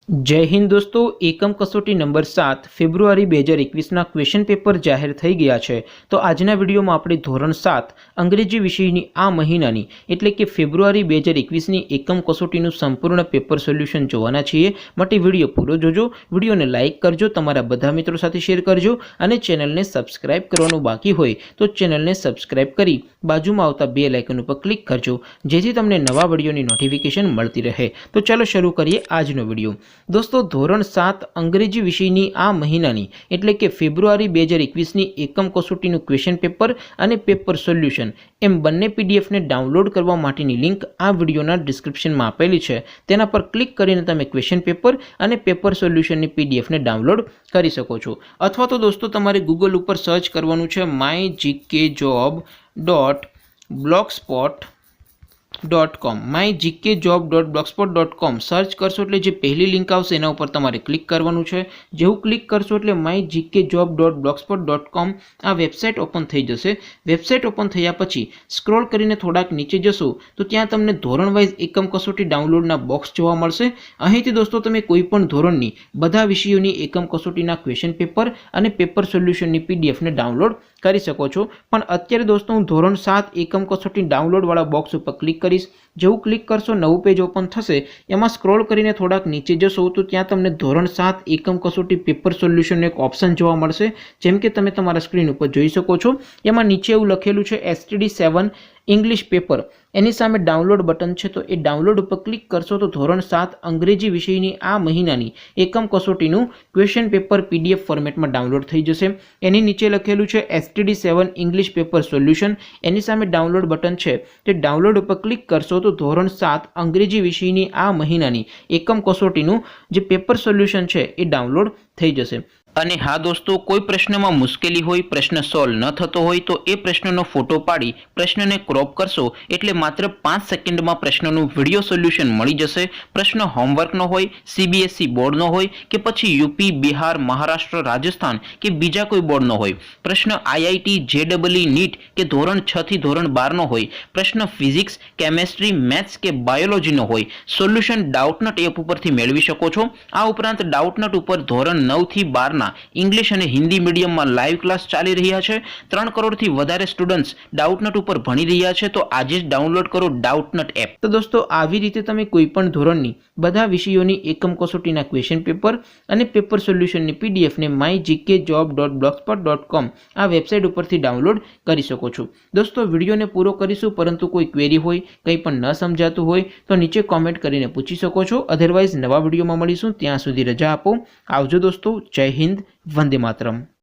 जय हिंद दोस्तों। एकम कसोटी नंबर 7 फेब्रुआरी 2021 क्वेश्चन पेपर जाहिर થઈ ગયા છે। તો આજના વિડીયોમાં આપણે ધોરણ 7 અંગ્રેજી વિષયની આ મહિનાની એટલે કે ફેબ્રુઆરી 2021 ની એકમ કસોટીનું સંપૂર્ણ પેપર સોલ્યુશન જોવાના છીએ। માટે વિડીયો પૂરો જોજો, વિડીયોને લાઈક કરજો, તમારા બધા મિત્રો સાથે શેર કરજો અને ચેનલને સબસ્ક્રાઇબ કરવાનું બાકી હોય તો ચેનલને સબસ્ક્રાઇબ કરી બાજુમાં આવતા બેલ આઇકન ઉપર ક્લિક કરજો જેથી તમને નવા વિડીયોની નોટિફિકેશન મળતી રહે। તો ચાલો શરૂ કરીએ આજનો વિડીયો। दोस्तों धोरण 7 अंग्रेजी विषयनी आ महीनानी एटले के फेब्रुआरी 2021 नी एकम कसोटीनुं क्वेश्चन पेपर अने पेपर सोल्यूशन एम बंने पीडीएफ ने डाउनलॉड करवा माटेनी लिंक आ विडियोना डिस्क्रिप्शन में आपेली छे। तेना पर क्लिक करीने तमे क्वेश्चन पेपर अने पेपर सोल्यूशन नी पीडीएफ ने डाउनलॉड करी सको छो। अथवा तो दोस्तों तमारे गूगल पर सर्च करवानुं छे mygkjob.blogspot.com mygkjob.blogspot.com सर्च करशो एटले जे पहली लिंक आवशे एना उपर तमारे क्लिक करवानुं छे। जेवुं क्लिक करशो एटले mygkjob.blogspot.com आ वेबसाइट ओपन थई जशे। वेबसाइट ओपन थया पछी स्क्रॉल करीने थोड़ाक नीचे जशो तो त्यां तमने धोरण वाइज एकम कसोटी डाउनलॉडना बॉक्स जोवा मळशे। અહીંથી दोस्तों तमे कोईपण ધોરણની બધા વિષયોની એકમ કસોટીના ક્વેશ્ચન પેપર અને પેપર સોલ્યુશનની પીડીએફ ને ડાઉનલોડ કરી શકો છો। પણ અત્યારે दोस्तों હું ધોરણ 7 એકમ કસોટી ડાઉનલોડ વાળા બોક્સ ઉપર ક્લિક કરીશ। જેવું ક્લિક કરશો નવું પેજ ઓપન થશે। એમાં સ્ક્રોલ કરીને થોડાક નીચે જશો તો ત્યાં તમને ધોરણ 7 એકમ કસોટી પેપર સોલ્યુશન એક ઓપ્શન જોવા મળશે। જેમ કે તમે તમારા સ્ક્રીન ઉપર જોઈ શકો છો। એમાં નીચે એવું લખેલું છે STD7 इंग्लिश पेपर एनी सामे डाउनलॉड बटन है। तो ये डाउनलॉड पर क्लिक करशो तो धोरण 7 अंग्रेजी विषयनी आ महीनानी एकम कसोटीनुं क्वेश्चन पेपर पीडीएफ फॉर्मेट में डाउनलॉड थई जशे। एनी नीचे लखेलुं छे STD7 इंग्लिश पेपर सोल्यूशन एनी सामे डाउनलॉड बटन है। तो डाउनलॉड पर क्लिक करशो तो धोरण 7 अंग्रेजी विषयनी आ महीनानी एकम कसोटीनुं जे पेपर सोल्यूशन है ये डाउनलॉड थई जशे। અને હા દોસ્તો, કોઈ પ્રશ્નમાં મુશ્કેલી હોય, પ્રશ્ન સોલ્વ ન થતો હોય તો એ પ્રશ્નનો ફોટો પાડી પ્રશ્નને ક્રોપ કરશો એટલે માત્ર 5 સેકન્ડમાં પ્રશ્નનું વિડિયો સોલ્યુશન મળી જશે। પ્રશ્ન હોમવર્કનો હોય, સીબીએસઈ બોર્ડનો હોય કે પછી યુપી, બિહાર, મહારાષ્ટ્ર, રાજસ્થાન કે બીજા કોઈ બોર્ડનો હોય, પ્રશ્ન આઈઆઈટી, જેડબલઈ, નીટ કે ધોરણ 6 થી ધોરણ 12 નો હોય, પ્રશ્ન ફિઝિક્સ, કેમેસ્ટ્રી, મેથ્સ કે બાયોલોજીનો હોય, સોલ્યુશન ડાઉટનટ એપ ઉપરથી મેળવી શકો છો। આ ઉપરાંત ડાઉટનટ ઉપર ધોરણ 9 થી 12 ના इंग्लिश और हिंदी मीडियम में लाइव क्लास चाली रह्या छे। 3 करोड़ थी वधारे स्टूडेंट्स डाउटनट पर भणी रह्या छे। तो आज ज डाउनलॉड करो डाउटनट एप। तो दोस्तों आवी रीते तमे कोईपण धोरणनी बधा विषयोनी एकम कसोटीना क्वेश्चन पेपर अने पेपर सोल्यूशननी पीडीएफ ने mygkjob.blogspot.com आ वेबसाइट उपरथी डाउनलॉड करी सको छो। दोस्तों विडियोने पूरो करीशुं, परंतु कोई क्वेरी होय, कंई पण न समजातुं होय तो नीचे कॉमेंट करीने पूछी सको छो। अदरवाइज नवा विडियोमां मळीशुं, त्यां सुधी रजा आपो। आवजो दोस्तों। जय हिंद, वंदे मातरम।